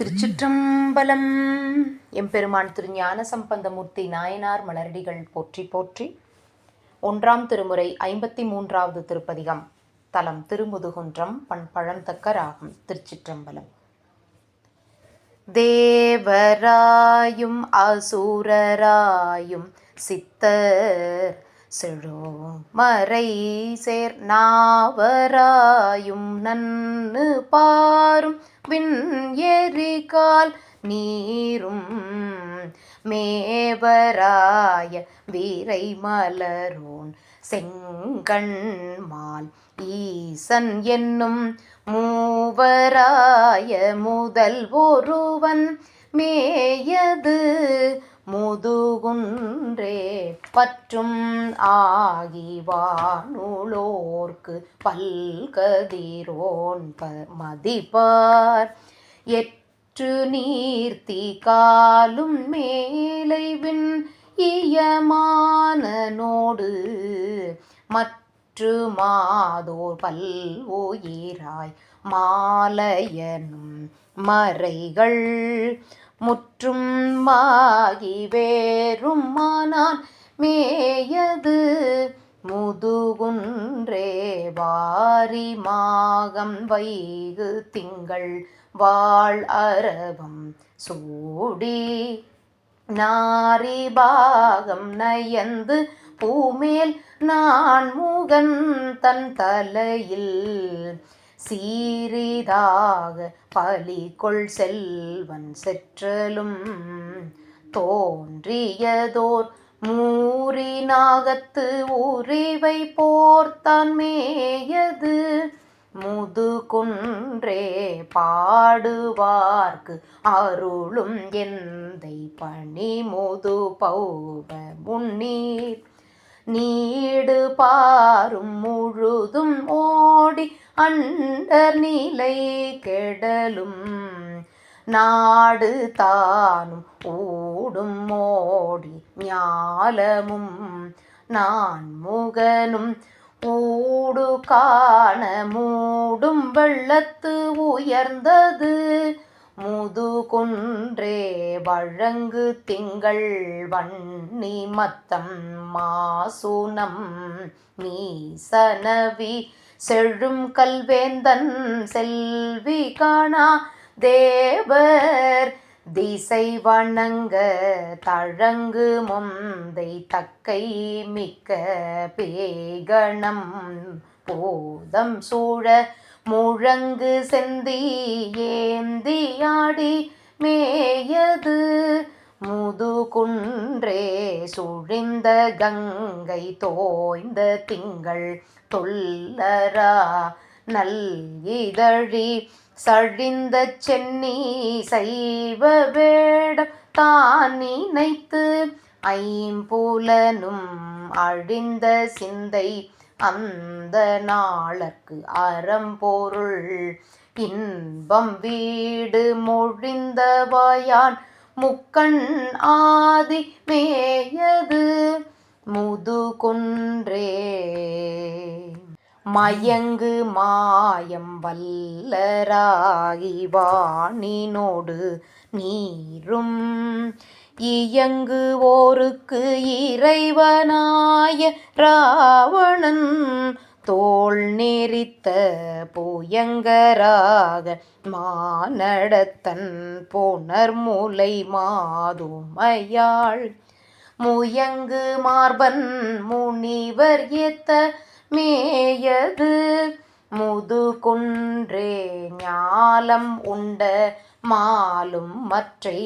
திருச்சிற்றம்பலம். எம்பெருமான் திருஞான சம்பந்தமூர்த்தி நாயனார் மலரடிகள் போற்றி போற்றி. 1ஆம் திருமுறை 53வது திருப்பதிகம். தலம் திருமுதுகுன்றம். பண் பழந்தக்க ராகம். திருச்சிற்றம்பலம். தேவராயும் அசுரராயும் சித்தர் செழுமறை சேர் நாவராயும் நன்னு பாரும் விண் எரிகால் நீரும் மேவராய வீரை மலரோன் செங்கண்மால் ஈசன் என்னும் மூவராய முதல் ஒருவன் மேயது முதுகுன்றே பற்றும் ஆகிவானுளோர்க்கு பல்கதிரோன் மதிப்பார் எற்று நீர்த்தி காலும் மேலைவின் இயமானனோடு மற்று மாதோர் பல்வுயிராய் மாலையனும் மறைகள் முற்றும் மாகி வேறும் மானான் மேயது முதுகுன்றே வாரி மாகம் வைகு திங்கள் வாழ் அரவம் சூடி நாரி பாகம் நயந்து பூமேல் நான் முகன் தன் தலையில் சீரிதாக பலிகொள் செல்வன் செற்றலும் தோன்றியதோர் மூரி நாகத்து உரிவை போர்த்தான் மேயது முதுகுன்றே பாடுவார்க்கு அருளும் எந்தை பணி முது பௌவ முன்னீர் நீடு பாரும் முழுதும் ஓடி அண்டர் நிலை கெடலும் நாடு தானும் ஊடும் ஓடி ஞாலமும் நான் முகனும் ஊடு காண மூடும் வெள்ளத்து உயர்ந்தது முதுகுன்றே வழங்கு திங்கள் வன்னி மத்தம் மாசுனம் மீசனவி செழும் கல்வேந்தன் செல்வி காணா தேவர் திசை வணங்க தழங்கு முந்தை தக்கை மிக்க பேகணம் போதம் சூழ முழங்கு செந்தி ஏந்தியாடி மேயது முதுகுன்றே சுழிந்த கங்கை தோய்ந்த திங்கள் தொல்லரா நல் இதழி சழிந்த சென்னி சைவ வேடம் தான் நினைத்து ஐம்புலனும் அழிந்த சிந்தை அந்த நாளற்கு அறம்பொருள் இன்பம் வீடு மொழிந்தவாயான் முக்கண் ஆதி மேயது முதுகுன்றே மயங்கு மாயம் வல்லராகி வாணினோடு நீரும் இயங்கு ஓருக்கு இறைவனாய ராவணன் தோள் நெறித்த புயங்கராக மானடத்தன் புனர் முலை மாதுமையாள் முயங்கு மார்பன் முனிவர் ஏத்த மேயது முதுகுன்றே ஞாலம் உண்ட மாலும் மற்றை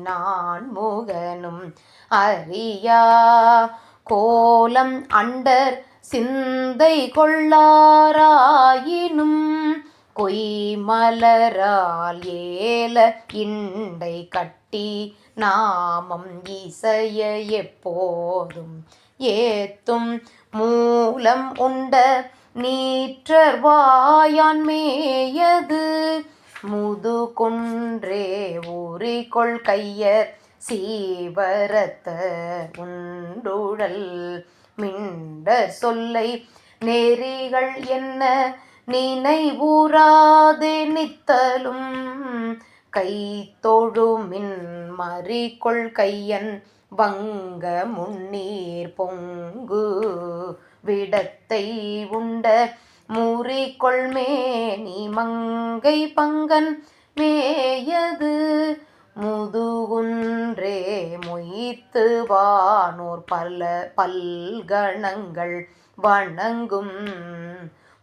நான் முகனும் அறியா கோலம் அண்டர் சிந்தை கொள்ளாராயினும் கொய்மலரால் ஏல இண்டை கட்டி நாமம் இசைய எப்போதும் ஏத்தும் மூலம் உண்ட நீற்றர் வாயான் மேயது முதுகுன்றே ஊறிக்கொள் கையர் சீவரத்த உண்டுழல் மிண்டர் சொல்லை நெறிகள் என்ன நினைவுறாதே நித்தலும் கை தொழுமின் மறிகொள் கையன் வங்க முன்னீர் பொங்கு விடத்தை உண்ட முறிகொள் மேனி மங்கை பங்கன் மேயது முதுகுன்றே மொய்த்து வானோர் பல்கணங்கள் வணங்கும்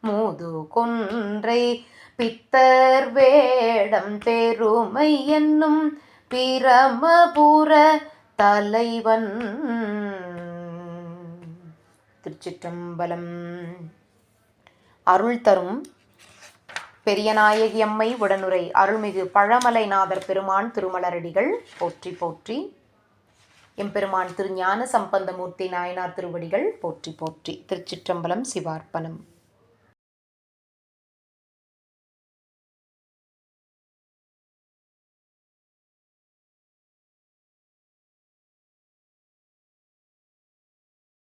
முதுகுன்றை பித்தர் வேடம் பெருமை என்னும் பிரமபுர தலைவன். திருச்சிற்றம்பலம். அருள் தரும் பெரியநாயகி அம்மை உடனுரை அருள்மிகு பழமலைநாதர் பெருமான் திருமலரடிகள் போற்றி போற்றி. எம்பெருமான் திருஞான சம்பந்தமூர்த்தி நாயனார் திருவடிகள் போற்றி போற்றி. திருச்சிற்றம்பலம். சிவார்ப்பணம்.